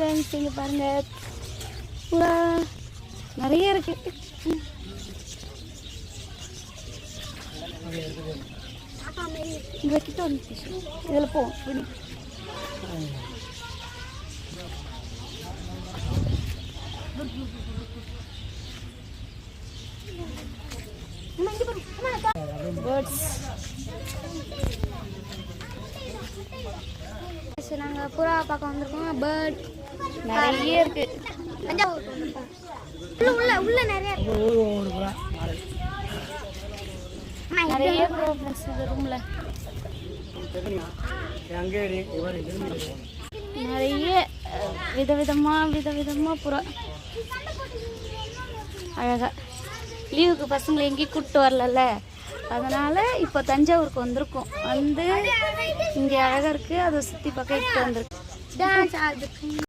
Friends, இங்கே பாருங்கள், புறா நிறைய இருக்கு. இங்கே கிட்ட வந்து இதில் போ பிடி. பேர்ட்ஸ். நாங்கள் புறா பார்க்க வந்திருக்கோம். பேர்ட் நிறைய இருக்கு. உள்ள நிறைய நிறைய ப்ரோக்ரஸ் இது ரூம்ல நிறைய விதவிதமா புறா அழகா. லீவுக்கு பசங்களை எங்கேயும் கூப்பிட்டு வரல, அதனால இப்போ தஞ்சாவூருக்கு வந்திருக்கோம். வந்து இங்கே அழகா இருக்கு, அதை சுற்றி பக்கம் வந்திருக்கு. டான்ஸ் ஆடுறதுக்கு